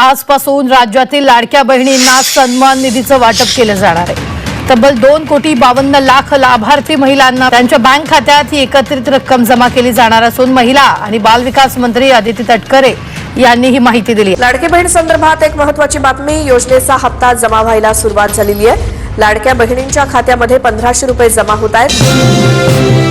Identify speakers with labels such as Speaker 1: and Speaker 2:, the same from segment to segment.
Speaker 1: आजपासून राज्यातील लाडक्या बहिणींना सन्मान निधीचं वाटप केलं जाणार आहे। तब्बल 2,52,00,000 लाभार्थी महिलांना त्यांच्या बँक खात्यात ही एकत्रित रक्कम जमा केली जाणार असून महिला आणि बाल विकास मंत्री आदिती तटकरे यांनी ही माहिती दिली।
Speaker 2: लाडकी बहीण संदर्भात एक महत्त्वाची बातमी, योजनेचा हप्ता जमा व्हायला सुरुवात झालेली आहे। लाडक्या बहिणींच्या खात्यामध्ये 1500 रुपये जमा होत आहेत।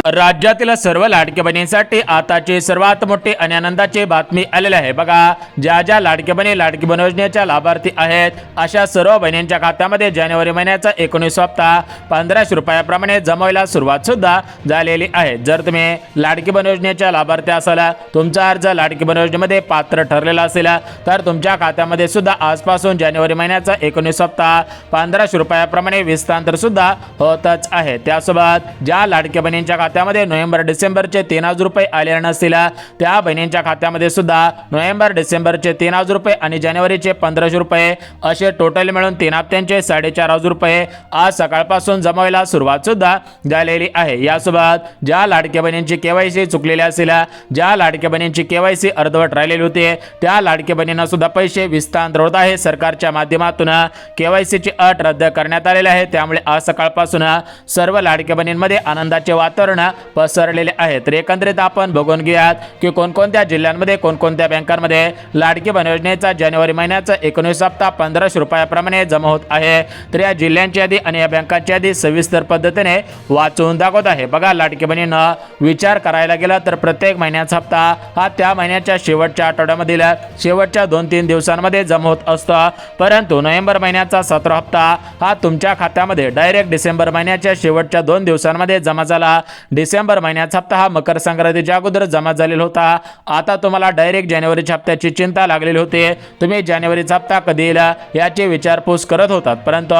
Speaker 3: राज्यातील सर्व लाडक्या बहिणींसाठी आताची सर्वात मोठी आणि आनंदाची बातमी आलेली आहे। बघा, ज्या लाडक्या बहिणी लाडकी बहीण योजनेच्या लाभार्थी आहेत अशा सर्व बहिणींच्या खात्यामध्ये जानेवारी महिन्याचा 19 हप्ता 1500 रुपयाप्रमाणे जमावायला सुरुवात सुद्धा झालेली आहे। जर तुम्ही लाडकी बहीण योजनेच्या लाभार्थी असाल, तुमचा अर्ज लाडकी बहीण योजनेमध्ये पात्र ठरलेला असेल तर तुमच्या खात्यामध्ये सुद्धा आजपासून जानेवारी महिन्याचा 19 हप्ता 1500 रुपयाप्रमाणे विस्तार सुद्धा होतच आहे। त्यासोबत ज्या लाडक्या बहिणींच्या खात्यामध्ये नोव्हेंबर डिसेंबरचे 3000 रुपये आलेले नसतील त्या बहिणींच्या खात्यामध्ये सुद्धा नोव्हेंबर डिसेंबरचे 3000 रुपये आणि जानेवारीचे 1500 रुपये असे टोटल मिळून 3 हप्त्यांचे 4500 रुपये आज सकाळपासून जमावायला सुरुवात सुद्धा झालेली आहे। यासोबत ज्या लाडक्या बहिणींची केवायसी चुकलेली असेल, ज्या लाडक्या बहिणींची केवायसी अर्धवट राहिलेली होती त्या लाडक्या बहिणींना सुद्धा पैसे विस्तार होत आहे। सरकारच्या माध्यमातून केवायसीची अट रद्द करण्यात आलेली आहे। त्यामुळे आज सकाळपासून सर्व लाडक्या बहिणींमध्ये आनंदाचे वातावरण पसरलेले आहे। तर एकंदरीत आपण बघून घेऊयात की कोणकोणत्या जिल्ह्यांमध्ये कोणकोणत्या बँकांमध्ये लाडकी बहीण योजनेचा जानेवारी महिन्याचा 19 हप्ता 1500 रुपयाप्रमाणे जमा होत आहे। तर या जिल्ह्यांची यादी आणि या बँकांची यादी सविस्तर पद्धतीने वाचून दाखवत आहे। बघा, लाडकी बहिणींना विचार करायला गेला तर प्रत्येक महिन्याचा हप्ता हा त्या महिन्याच्या शेवटच्या आठवड्यामधील शेवटच्या 2-3 दिवसांमध्ये जमा होत असतो, परंतु नोव्हेंबर महिन्याचा 17 हप्ता हा तुमच्या खात्यामध्ये डायरेक्ट डिसेंबर महिन्याच्या शेवटच्या 2 दिवसांमध्ये जमा झाला। डिसेंबर महिन्याचा हप्ता हा मकर संक्रांतीच्या अगोदर जमा झालेला होता। आता तुम्हाला डायरेक्ट जानेवारीच्या हप्त्याची चिंता लागलेली होती। तुम्ही जानेवारीचा हप्ता कधी येईल याची विचारपूस करत होतात, परंतु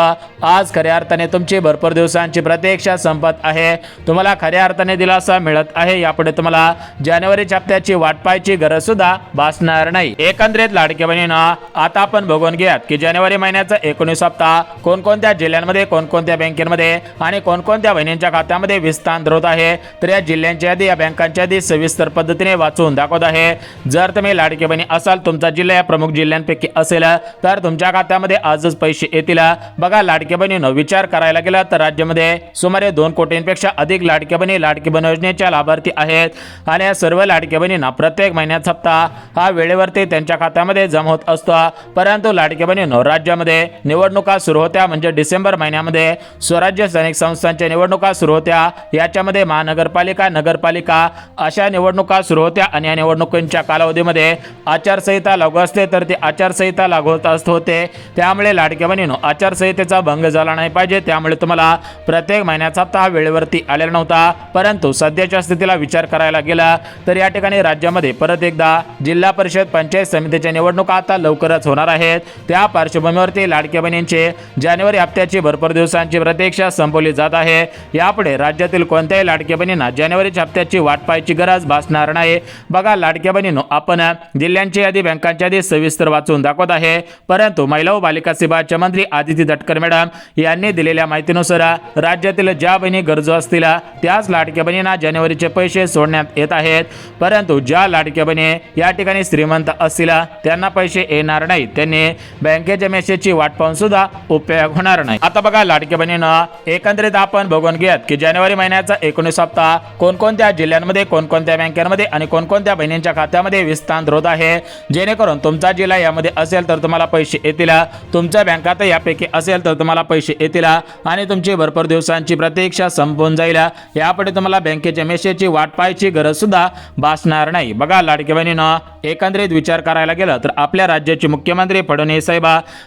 Speaker 3: आज खऱ्या अर्थाने तुमची भरपूर दिवसांची प्रतीक्षा संपत आहे। तुम्हाला खऱ्या अर्थाने दिलासा मिळत आहे। यापुढे तुम्हाला जानेवारीच्या हप्त्याची वाट पाहायची गरज सुद्धा भासणार नाही। एकंदरीत लाडक्या बहिणींना आता आपण बघून घ्यात की जानेवारी महिन्याचा 19 हप्ता कोणकोणत्या जिल्ह्यांमध्ये कोणकोणत्या बँकेमध्ये आणि कोणकोणत्या बहिणींच्या खात्यामध्ये विस्तार होत आहे। तर या जिल्ह्यांची यादी या बँकांची यादी सविस्तर पद्धतीने वाचून दाखवत आहे। जर तुम्ही लाडकी बहिणी असाल, तुमचा जिल्हा या प्रमुख जिल्ह्यांपैकी असेल तर तुमच्या खात्यामध्ये आजच पैसे येतील। बघा, लाडकी बहिणींनो विचार करायला गेला तर राज्यामध्ये सुमारे 2 कोटींपेक्षा अधिक लाडक्या बहिणी लाडकी बहीण योजनेच्या लाभार्थी आहेत आणि या सर्व लाडक्या बहिणींना प्रत्येक महिन्याचा हप्ता हा वेळेवरती त्यांच्या खात्यामध्ये जमा होत असतो। परंतु लाडक्या बहिणींनो राज्यामध्ये निवडणुका सुरू होत्या, म्हणजे डिसेंबर महिन्यामध्ये स्वराज्य स्थानिक संस्थांच्या निवडणुका सुरू होत्या। याच्यामध्ये महानगरपालिका, नगरपालिका अशा निवडणुका सुरू होत्या आणि या निवडणुकांच्या कालावधीमध्ये आचारसंहिता लागू असते, तर ती आचारसंहिता लागू होत होते। त्यामुळे लाडक्या बहिणींनो आचारसंहितेचा भंग झाला नाही पाहिजे, त्यामुळे तुम्हाला प्रत्येक महिन्याचा हप्ता हा वेळेवरती आलेला नव्हता। परंतु सध्याच्या स्थितीला विचार करायला गेला तर या ठिकाणी राज्यामध्ये परत एकदा जिल्हा परिषद पंचायत समितीच्या निवडणुका आता लवकरच होणार आहेत। त्या पार्श्वभूमीवरती लाडक्या बहिणींची जानेवारी हप्त्याची भरपूर दिवसांची प्रतीक्षा संपवली जात आहे। यापुढे राज्यातील कोणत्याही लाडक्या बहिणींना जानेवारीच्या हप्त्याची वाट पाहायची गरज भासणार नाही। बघा, लाडक्या बहिणींनो आपण जिल्ह्यांची यादी बँकांची यादी सविस्तर वाचून दाखवत आहे, परंतु महिला व बालिका विभागाच्या मंत्री आदिती तटकरे मॅडम यांनी दिलेल्या माहितीनुसार राज्यातील ज्या बहिणी गरजू असतील त्याच लाडक्या बहिणींना जानेवारीचे पैसे सोडण्यात येत आहेत। परंतु ज्या लाडक्या बहिणी या ठिकाणी श्रीमंत असतील त्यांना पैसे येणार नाहीत, त्यांनी बँकेच्या मेसेजची वाट पाहून सुद्धा उपयोग होणार नाही। आता बघा, लाडक्या बहिणींना एकंदरीत आपण बघून घेत की जानेवारी महिन्याचा 19 हप्ता कोणकोणत्या जिल्ह्यांमध्ये कोणकोणत्या बँकांमध्ये आणि कोणकोणत्या बहिणींच्या खात्यामध्ये विस्तार होत आहे, जेणेकरून तुमचा जिल्हा यामध्ये असेल तर तुम्हाला पैसे येतील, तुमच्या बँकात यापैकी असेल तर तुम्हाला पैसे येतील आणि तुमची भरपूर दिवसांची प्रतीक्षा संपून जाईल। यापुढे तुम्हाला बँकेच्या मेसेजची वाट पाहायची गरज सुद्धा भासणार नाही। बघा, लाडक्या बहिणींनो एकंदरीत विचार करायला गेला तर आपल्या राज्याचे मुख्यमंत्री फडणवीस साहेब,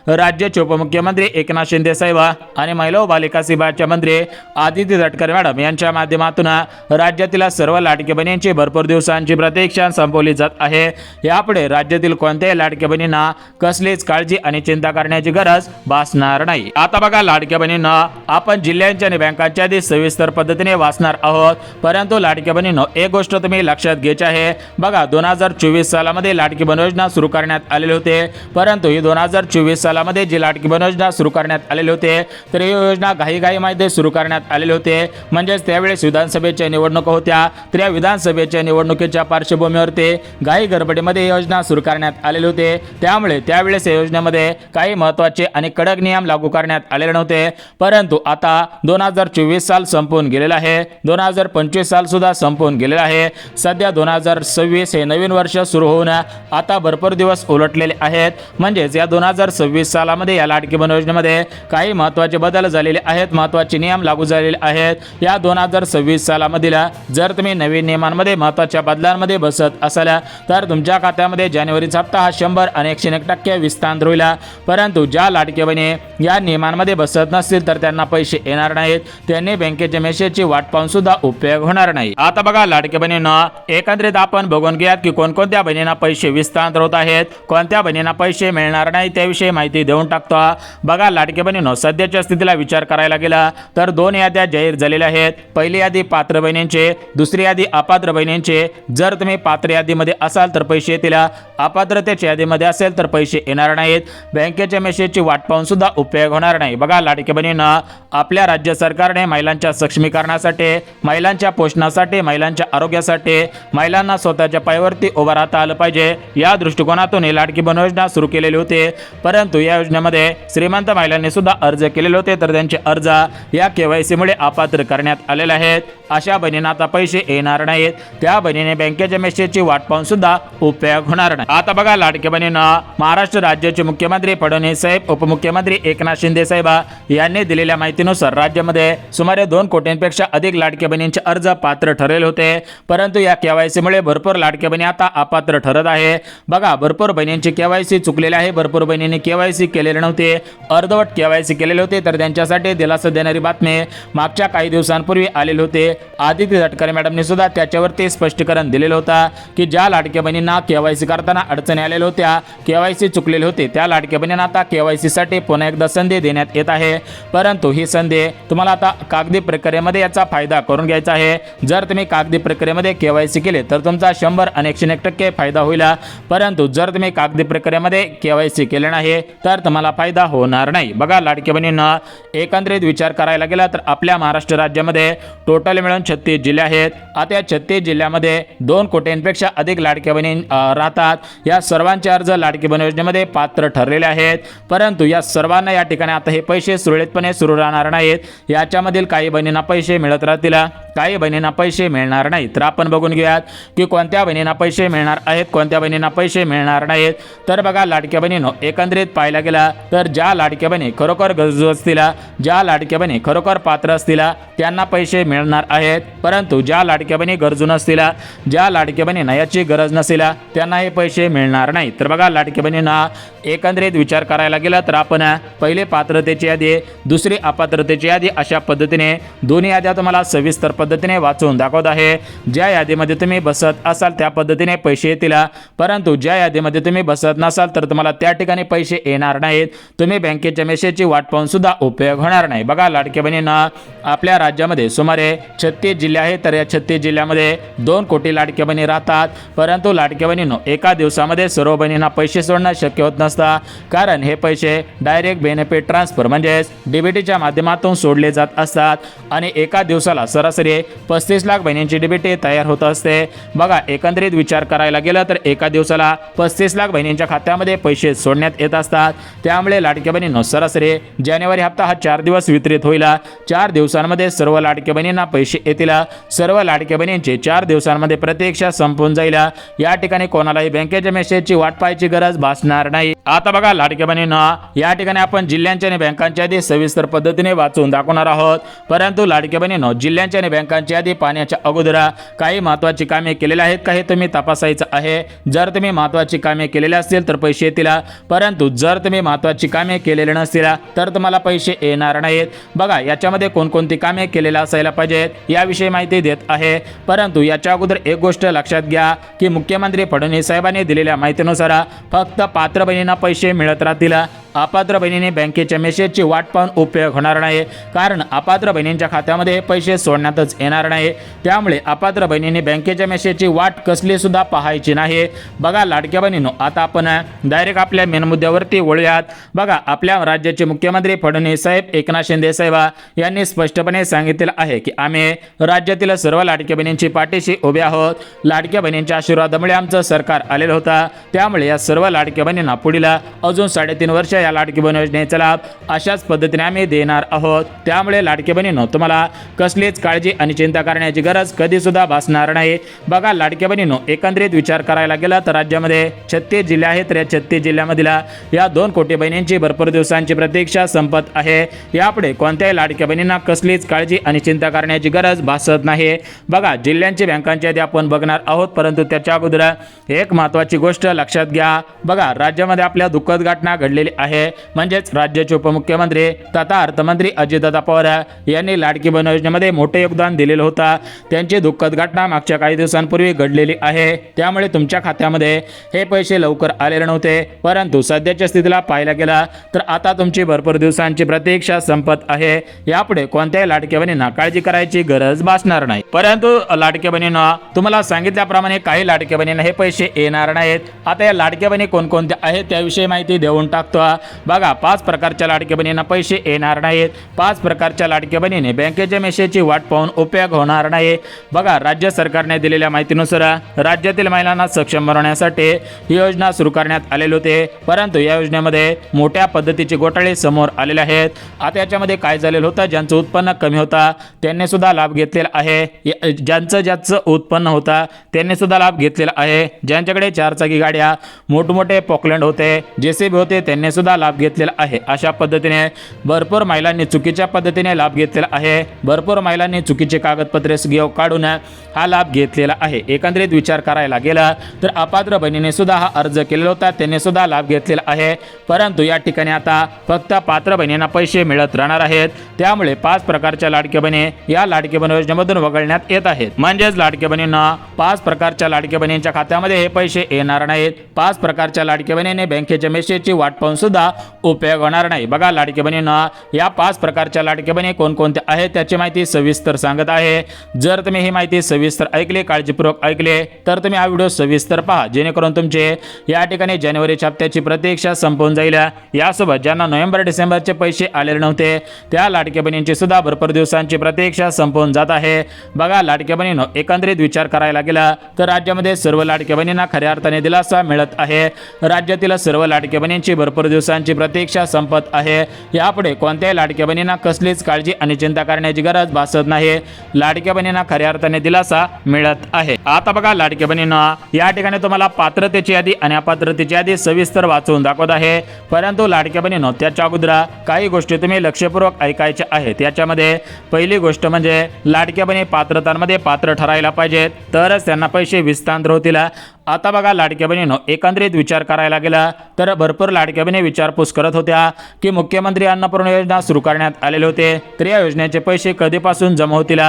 Speaker 3: राज्याचे उपमुख्यमंत्री एकनाथ शिंदे साहेब आणि महिला व बालिका विभागाच्या मंत्री आदिती तटकरे मॅडम यांच्या माध्यमातून राज्यातील सर्व लाडक्या बहिणींची भरपूर दिवसांची प्रतीक्षा संपवली जात आहे। यापुढे राज्यातील कोणत्याही लाडक्या बहिणींना कसलीच काळजी आणि चिंता करण्याची गरज भासणार नाही। आता बघा, लाडक्या बहिणींना आपण जिल्ह्यांच्या आणि बँकांच्या यादी सविस्तर पद्धतीने वाचणार आहोत, परंतु लाडक्या बहिणींनो एक गोष्ट तुम्ही लक्षात घ्यायची आहे। बघा, 2024 सालामध्ये लाडकी बहीण योजना सुरू करण्यात आलेली होते, परंतु ही 2024 सालामध्ये जी लाडकी बहीण योजना सुरू करण्यात आलेली होते तर ही योजना घाईघाईमध्ये सुरू करण्यात आलेली होते, म्हणजेच त्यावेळेस विधानसभेच्या निवडणुका होत्या, तर या विधानसभेच्या निवडणुकीच्या पार्श्वभूमीवर ते घाई गडबडीमध्ये योजना सुरू करण्यात आलेले होते। त्यामुळे त्यावेळेस या योजनेमध्ये काही महत्त्वाचे आणि कडक नियम लागू करण्यात आलेले नव्हते। परंतु आता 2024 साल संपून गेलेला आहे, 2025 साल सुद्धा संपून गेलेला आहे। सध्या 2026 हे नवीन वर्ष सुरू होऊन आता भरपूर दिवस उलटलेले आहेत। म्हणजेच या 2026 सालामध्ये या लाडकी बहीण योजनेमध्ये काही महत्त्वाचे बदल झालेले आहेत, महत्त्वाचे नियम लागू झालेले आहेत। या 2026 सालामधील जर तुम्ही नवीन नियमांमध्ये महत्त्वाच्या बदलांमध्ये बसत असाल तर तुमच्या खात्यामध्ये जानेवारीचा हप्ता हा 100 आणि 101% विस्तार होईल। परंतु ज्या लाडके बहिणी या नियमांमध्ये बसत नसतील तर त्यांना पैसे येणार नाहीत, त्यांनी बँकेच्या मेसेजची वाट पाहून सुद्धा उपयोग होणार नाही। आता बघा लाडके बहिणींना एकंदरीत आपण बघून घ्या की कोणकोणत्या बहिणींना पैसे विस्तार होत आहेत, कोणत्या बहिणींना पैसे मिळणार नाही त्याविषयी माहिती देऊन टाकतो। बघा लाडके बहिणींनो, सध्याच्या स्थितीला विचार करायला गेला तर 2 याद्या जाहीर झालेल्या आहेत। पहिली यादी पात्र बहिणींचे, दुसरी यादी अपात्र बहिणींचे। जर तुम्ही पात्र यादीमध्ये असाल तर पैसे येतील, अपात्रतेच्या यादीमध्ये असेल तर पैसे येणार नाहीत, बँकेच्या मेसेजची वाट पाहून सुद्धा उपयोग होणार नाही। बघा लाडके बहिणींना, आपल्या राज्य सरकारने महिलांच्या सक्षमीकरणासाठी, महिलांच्या पोषणासाठी, महिलांच्या आरोग्यासाठी, महिलांना स्वतःच्या पायावरती उभा राहता आलं पाहिजे या दृष्टिकोनातून ही लाडकी बहीण योजना सुरू केलेली होती। परंतु या योजनेमध्ये श्रीमंत महिलांनी सुद्धा अर्ज केलेले होते, तर त्यांचे अर्ज या KYC मुळे अपात्र करण्यात आलेले आहेत। अशा बहिणींना आता पैसे येणार नाहीत, त्या बहिणीने बँकेच्या मेसेजची वाट पाहून सुद्धा उपयोग होणार नाही। आता बघा लाडके बहिणींना, महाराष्ट्र राज्याचे मुख्यमंत्री फडणवीस साहेब, उपमुख्यमंत्री एकनाथ शिंदे साहेब यांनी दिलेल्या माहितीनुसार राज्यामध्ये सुमारे 2 कोटींपेक्षा अधिक लाडके बहिणींचे अर्ज पात्र ठरलेले होते। परंतु या KYC मुळे भरपूर लाडके बहिणी आता अपात्र ठरत आहे। बघा भरपूर बहिणींची KYC चुकलेले आहे, भरपूर बहिणींनी KYC केलेले नव्हते, अर्धवट KYC केलेले होते। तर त्यांच्यासाठी दिलासा देणारी बातमी मागच्या काही दिवसांपूर्वी आलेली होते। आदिती तटकरे मॅडमने सुद्धा त्याच्यावरती स्पष्टीकरण दिलेलं होतं की ज्या लाडक्या बहिणींना KYC करताना अडचणी आलेल्या होत्या, KYC चुकलेले होते, त्या लाडक्या बहिणींना आता KYC साठी पुन्हा एकदा संधी देण्यात येत आहे। परंतु ही संधी तुम्हाला आता कागदी प्रक्रियेमध्ये याचा फायदा करून घ्यायचा आहे। जर तुम्ही कागदी प्रक्रियेमध्ये KYC केले तर तुमचा 100 आणि 101% फायदा होईल। परंतु जर तुम्ही कागदी प्रक्रियेमध्ये KYC केले नाही तर तुम्हाला फायदा होणार नाही। बघा लाडक्या बहिणींना, एकंदरीत विचार करायला गेला तर आपल्या महाराष्ट्र राज्यामध्ये टोटल मिळून 36 जिल्हे आहेत। आता या 36 जिल्ह्यामध्ये 2 कोटींपेक्षा अधिक लाडक्या बहिणी राहतात। या सर्वांचे अर्ज लाडकी बहीण योजनेमध्ये पात्र ठरलेले आहेत। परंतु या सर्वांना या ठिकाणी आता हे पैसे सुरळीतपणे सुरू राहणार नाहीत। याच्यामधील काही बहिणींना पैसे मिळत राहतील, काही बहिणींना पैसे मिळणार नाहीत। तर आपण बघून घेऊयात की कोणत्या बहिणींना पैसे मिळणार आहेत, कोणत्या बहिणींना पैसे मिळणार नाहीत। तर बघा लाडक्या बहिणींनो, एकंदरीत पाहायला गेला तर ज्या लाडक्या बहिणी खरोखर गरजू असतील, ज्या लाडक्या बहिणी खरोखर पात्र असतील त्यांना पैसे मिळणार आहेत। परंतु ज्या लाडक्या बहिणी गरजू नसतील, ज्या लाडक्या बहिणींना याची गरज नसेल त्यांना हे पैसे मिळणार नाही। तर बघा लाडक्या बहिणींना, एकंदरीत विचार करायला गेला तर आपण पहिले पात्रतेची यादी, दुसरी अपात्रतेची यादी अशा पद्धतीने दोन्ही याद्या तुम्हाला सविस्तर पद्धतीने वाचून दाखवत आहे। ज्या यादीमध्ये तुम्ही बसत असाल त्या पद्धतीने पैसे येतील, परंतु ज्या यादीमध्ये तुम्ही बसत नसाल तर तुम्हाला त्या ठिकाणी पैसे येणार नाहीत, तुम्ही बँकेच्या मेसेजची वाट पाहून सुद्धा उपयोग होणार नाही। बघा लाडक्या बहिणींना, आपल्या राज्यामध्ये सुमारे 36 जिल्हे आहेत, तर या 36 जिल्ह्यामध्ये 2 कोटी लाडक्या बहिणी राहतात। परंतु लाडक्या बहिणींनो, एका दिवसामध्ये सर्व बहिणींना पैसे सोडणं शक्य होत नसतं, कारण हे पैसे डायरेक्ट बेनिफिट ट्रान्सफर म्हणजेच DBTच्या माध्यमातून सोडले जात असतात आणि एका दिवसाला सरासरी 35 लाख बहिणींची DBT तयार होत असते। बघा एकंदरीत विचार करायला गेला तर एका दिवसाला 35 लाख बहिणींच्या खात्यामध्ये पैसे सोडण्यात येत असतात। त्यामुळे लाडक्या बहिणींनो, सरासरी जानेवारी हप्ता हा 4 दिवस वितरित होईल। 4 दिवसांमध्ये सर्व लाडक्या बहिणींना पैसे येतील। सर्व लाडक्या बहिणींचे 4 दिवसांमध्ये प्रतीक्षा संपून जाईल। या ठिकाणी कोणालाही बँकेच्या मेसेजची वाट पाहायची गरज भासणार नाही। आता बघा लाडक्या बहिणींना, या ठिकाणी आपण जिल्ह्यांच्या आणि बँकांच्या यादी सविस्तर पद्धतीने वाचून दाखवणार आहोत। परंतु लाडक्या बहिणींनो, जिल्ह्यांच्या आणि बँकांची यादी पाहण्याच्या अगोदर काही महत्त्वाची कामे केलेली आहेत का हे तुम्ही तपासायचं आहे। जर तुम्ही महत्त्वाची कामे केलेली असतील तर पैसे येतील, परंतु जर तुम्ही महत्त्वाची कामे केलेली नसतील तर तुम्हाला पैसे येणार नाहीत। बघा याच्यामध्ये कोणकोणती कामे केलेली असायला पाहिजेत याविषयी माहिती देत आहे। परंतु याच्या अगोदर एक गोष्ट लक्षात घ्या की मुख्यमंत्री फडणवीस साहेबांनी दिलेल्या माहितीनुसार फक्त पात्र बहिणींना पैसे मिळत राहतील, अपात्र बहिणीने बँकेच्या मेसेजची वाट पाहून उपयोग होणार नाही, कारण अपात्र बहिणींच्या खात्यामध्ये पैसे सोडण्यातच येणार नाही। त्यामुळे अपात्र बहिणीने बँकेच्या मेसेजची वाट कसली सुद्धा पाहायची नाही। बघा लाडक्या बहिणींनो, आता आपण डायरेक्ट आपल्या मेन मुद्द्यावरती वळूयात। बघा, आपल्या राज्याचे मुख्यमंत्री फडणवीस साहेब, एकनाथ शिंदे साहेब यांनी स्पष्टपणे सांगितलेलं आहे की आम्ही राज्यातील सर्व लाडक्या बहिणींची पाठीशी उभे आहोत। लाडक्या बहिणींच्या आशीर्वादामुळे आमचं सरकार आलेलं होतं, त्यामुळे या सर्व लाडक्या बहिणींना पुढील अजून 3.5 वर्ष या लाडकी बहीण योजनेचा लाभ अशाच पद्धतीने आम्ही देणार आहोत। त्यामुळे लाडक्या बहिणींनो, तुम्हाला कसलीच काळजी आणि चिंता करण्याची गरज कधी सुद्धा भासणार नाही। बघा लाडक्या बहिणींनो, एकंदरीत विचार करायला गेला तर राज्यामध्ये 36 जिल्हे आहेत, तर या 36 जिल्ह्यामधील या 2 कोटी बहिणींची भरपूर दिवसांची प्रतीक्षा संपत आहे। यापुढे कोणत्याही लाडक्या बहिणींना कसलीच काळजी आणि चिंता करण्याची गरज भासत नाही। बघा, जिल्ह्यांची बँकांची यादी आपण बघणार आहोत, परंतु त्याच्या अगोदर एक महत्त्वाची गोष्ट लक्षात घ्या। बघा, राज्यामध्ये आपल्या दुःखद घटना घडलेली आहे, म्हणजेच राज्याचे उपमुख्यमंत्री तथा अर्थमंत्री अजितदादा पवार यांनी लाडकी बहीण योजनेमध्ये मोठे योगदान दिलेलं होतं। त्यांची दुःखद घटना मागच्या काही दिवसांपूर्वी घडलेली आहे, त्यामुळे तुमच्या खात्यामध्ये हे पैसे लवकर आलेले नव्हते, परंतु सध्याच्या स्थितीला पाहायला गेला तर आता तुमची भरपूर दिवसांची प्रतीक्षा संपत आहे। यापुढे कोणत्याही लाडक्या बहिणींना काळजी करायची गरज भासणार नाही। परंतु लाडक्या बहिणींना तुम्हाला सांगितल्याप्रमाणे काही लाडक्या बहिणींना हे पैसे येणार नाहीत। आता या लाडक्या बहिणी कोणकोणत्या आहेत त्याविषयी माहिती देऊन टाकतो। बघा, 5 प्रकारच्या लाडक्या बहिणींना पैसे येणार नाहीत। 5 प्रकारच्या लाडक्या बहिणीने बँकेच्या मेसेजची वाट पाहून उपयोग होणार नाही। बघा, राज्य सरकारने दिलेल्या माहितीनुसार राज्यातील महिलांना सक्षम बनवण्यासाठी ही योजना सुरू करण्यात आलेली होते, परंतु या योजनेमध्ये मोठ्या पद्धतीचे घोटाळे समोर आलेले आहेत। आता याच्यामध्ये काय झालेलं होतं, ज्यांचं उत्पन्न कमी होता त्यांनी सुद्धा लाभ घेतलेला आहे, ज्यांचं उत्पन्न होता त्यांनी सुद्धा लाभ घेतलेला आहे, ज्यांच्याकडे 4 चाकी गाड्या, मोठमोठे पॉकलँड होते, जेसीबी होते, त्यांनी सुद्धा लाभ घेतलेला आहे। अशा पद्धतीने भरपूर महिलांनी चुकीच्या पद्धतीने लाभ घेतलेला आहे। भरपूर महिलांनी चुकीचे कागदपत्रे काढून हा लाभ घेतलेला आहे। एकंदरीत विचार करायला गेला तर अपात्र बहिणीने सुद्धा हा अर्ज केलेला होता, त्यांनी सुद्धा लाभ घेतलेला आहे, परंतु या ठिकाणी आता फक्त पात्र बहिणींना पैसे मिळत राहणार आहेत। त्यामुळे 5 प्रकारच्या लाडक्या बहिणी या लाडकी बहीण योजनेमधून वगळण्यात येत आहेत। म्हणजेच लाडक्या बहिणींना 5 प्रकारच्या लाडक्या बहिणींच्या खात्यामध्ये हे पैसे येणार नाहीत। 5 प्रकारच्या लाडक्या बहिणीने बँकेच्या मेसेजची वाट पाहून सुद्धा उपयोग होणार नाही। बघा लाडक्या बहिणींना, या 5 प्रकारच्या लाडक्या बहिणी कोणकोणत्या आहेत त्याची माहिती सविस्तर सांगत आहे। जर तुम्ही ही माहिती सविस्तर ऐकली, काळजीपूर्वक ऐकले, तर तुम्ही हा व्हिडिओ सविस्तर पहा, जेणेकरून तुमचे या ठिकाणी जानेवारीच्या हप्त्याची प्रतीक्षा संपून जाईल। यासोबत ज्यांना नोव्हेंबर डिसेंबरचे पैसे आलेले नव्हते त्या लाडक्या बहिणींची सुद्धा भरपूर दिवसांची प्रतीक्षा संपून जात आहे। बघा लाडक्या बहिणींनो, एकंदरीत विचार करायला गेला तर राज्यामध्ये सर्व लाडक्या बहिणींना खऱ्या अर्थाने दिलासा मिळत आहे। राज्यातील सर्व लाडक्या बहिणींची भरपूर दिवसांची प्रतीक्षा संपत आहे। यापुढे कोणत्याही लाडक्या बहिणींना कसलीच काळजी आणि चिंता करण्याची गरज भासत नाही। लाडक्या बहिणींना खऱ्या अर्थाने दिलासा मिळत आहे। आता बघा लाडक्या बहिणींना, या ठिकाणी तुम्हाला पात्रतेची यादी आणि अपात्रतेची यादी सविस्तर वाचून दाखवत आहे, परंतु लाडक्या बहिणींनो त्याच्या अगोदर काही गोष्टी तुम्ही लक्षपूर्वक ऐकायच्या आहेत। याच्यामध्ये पहिली गोष्ट म्हणजे लाडक्या बहिणी पात्रतांमध्ये पात्र ठरायला पाहिजेत, तरच त्यांना पैसे विस्तांतर होतील। आता बघा लाडक्या बहिणींनो, एकंदरीत विचार करायला गेला तर भरपूर लाडक्या बहिणी विचारपूस करत होत्या की मुख्यमंत्री अन्नपूर्णा योजना सुरू करण्यात आलेले होते, तर या योजनेचे पैसे कधीपासून जमा होतील।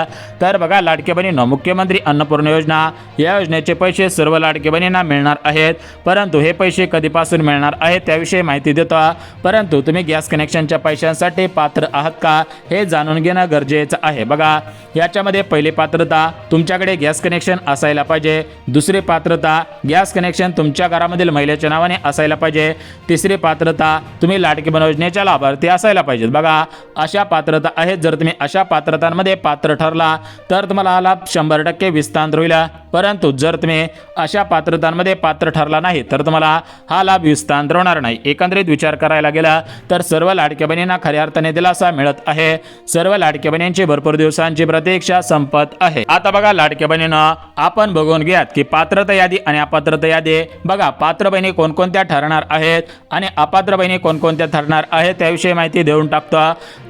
Speaker 3: तर बघा लाडक्या बहिणींनो, मुख्यमंत्री अन्नपूर्णा योजना या योजनेचे पैसे सर्व लाडक्या बहिणींना मिळणार आहेत, परंतु हे पैसे कधीपासून मिळणार आहेत त्याविषयी माहिती देतो। परंतु तुम्ही गॅस कनेक्शनच्या पैशांसाठी पात्र आहात का हे जाणून घेणं गरजेचं आहे। बघा, याच्यामध्ये पहिली पात्रता तुमच्याकडे गॅस कनेक्शन असायला पाहिजे, दुसरी पात्रता गॅस कनेक्शन तुमच्या घरामधील महिलेच्या नावाने असायला पाहिजे, तिसरी पात्रता तुम्ही लाडकी बहीण योजनेच्या लाभार्थी असायला पाहिजेत। बघा, अशा पात्रता आहेत। जर तुम्ही अशा पात्रतांमध्ये पात्र ठरला तर तुम्हाला हा लाभ 100% विस्तांतर होईल, परंतु जर तुम्ही अशा पात्रतांमध्ये पात्र ठरला नाही तर तुम्हाला हा लाभ विस्तांतर होणार नाही। एकंदरीत विचार करायला गेला तर सर्व लाडक्या बहिणींना खऱ्या अर्थाने दिलासा मिळत आहे। सर्व लाडक्या बहिणींची भरपूर दिवसांची प्रतीक्षा संपत आहे। आता बघा लाडक्या बहिणींना, आपण बघून घ्यात की पात्रता यादी आणि अपात्रता यादी। बघा, पात्र बहिणी कोणकोणत्या ठरणार आहेत आणि अपात्र बहिणी कोणकोणत्या ठरणार आहेत त्याविषयी माहिती देऊन टाकतो।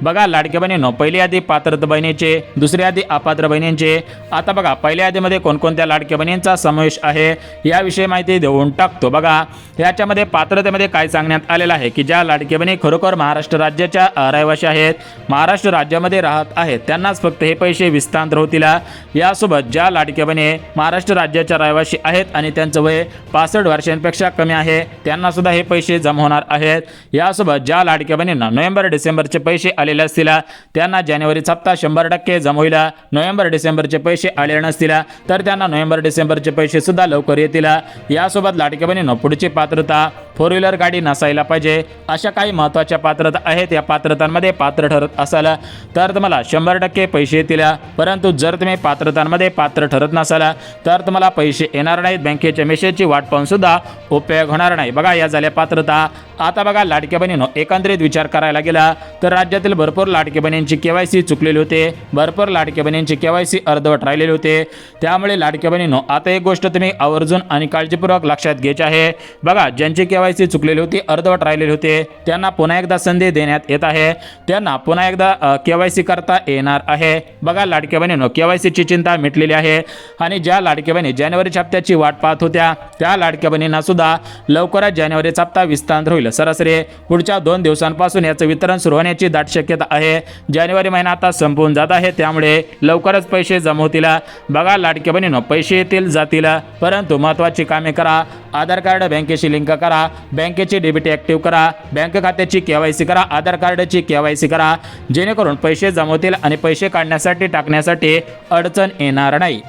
Speaker 3: बघा लाडक्या बहिणींनो, पहिली यादी पात्रता बहिणीचे, दुसरी यादी अपात्र बहिणींचे। आता बघा, पहिल्या यादीमध्ये कोणकोणत्या लाडक्या बहिणींचा समावेश आहे याविषयी माहिती देऊन टाकतो। बघा, याच्यामध्ये पात्रतेमध्ये काय सांगण्यात आलेलं आहे की ज्या लाडक्या बहिणी खरोखर महाराष्ट्र राज्याच्या रहिवासी आहेत, महाराष्ट्र राज्यामध्ये राहत आहेत, त्यांनाच फक्त हे पैसे विस्तांतर होतील। यासोबत ज्या लाडक्या बहिणी महाराष्ट्र राज्याच्या रहिवासी आहेत आणि त्यांचं वय 65 वर्षांपेक्षा कमी आहे त्यांना सुद्धा हे पैसे जमा होणार आहेत. यासोबत ज्या लाडक्या बहिणींना नोव्हेंबर डिसेंबरचे पैसे आलेले असतील त्यांना जानेवारीचा हप्ता 100% जमा होईल. नोव्हेंबर डिसेंबरचे पैसे आलेले नसतील तर त्यांना नोव्हेंबर डिसेंबरचे पैसे सुद्धा लवकर येतील. यासोबत लाडक्या बहिणींनो पुढची पात्रता 4 व्हीलर गाडी नसायला पाहिजे अशा काही महत्त्वाच्या पात्रता आहेत. या पात्रतांमध्ये पात्र ठरत असाल तर तुम्हाला 100% पैसे येतील. परंतु जर तुम्ही पात्रतांमध्ये पात्र ठरत नसाल तर तुम्हाला पैसे येणार नाहीत. बँकेच्या मेसेजची वाट पाहून सुद्धा उपयोग होणार नाही. बघा या झाल्या पात्रता. आता बघा लाडक्या बहिणींनो एकंदरीत विचार करायला गेला तर राज्यातील भरपूर लाडक्या बहिणींची केवायसी चुकलेली होते. भरपूर लाडक्या बहिणींची केवायसी अर्धवट राहिलेली होते. त्यामुळे लाडक्या बहिणींनो आता एक गोष्ट तुम्ही आवर्जून आणि काळजीपूर्वक लक्षात घ्यायची आहे. बघा ज्यांची केवायसी चुकलेली होती अर्धवट राहिलेली होते त्यांना पुन्हा एकदा संधी देण्यात येत आहे. त्यांना पुन्हा एकदा केवायसी करता येणार आहे. बघा लाडक्या बहिणींनो केवायसीची चिंता मिटलेली आहे आणि ज्या लाडक्या बहिणी जानेवारीच्या हप्त्याची वाट पाहत होत्या त्या लाडक्या बहिणींना सुद्धा लवकरच जानेवारीचा हप्ता विस्तार होईल. सरासरी पुढच्या 2 दिवसांपासून याचं वितरण सुरू होण्याची दाट शक्यता आहे. जानेवारी महिना आता संपून जात आहे त्यामुळे लवकरच पैसे जमा होतील. बघा लाडक्या बहिणींनो पैसे येतील जातील परंतु महत्त्वाची कामे करा. आधार कार्ड बँकेशी लिंक करा. बँकेची डेबिट ॲक्टिव्ह करा. बँक खात्याची केवायसी करा. आधार कार्डची केवायसी करा जेणेकरून पैसे जमा होतील आणि पैसे काढण्यासाठी टाकण्यासाठी अडचण येणार नाही.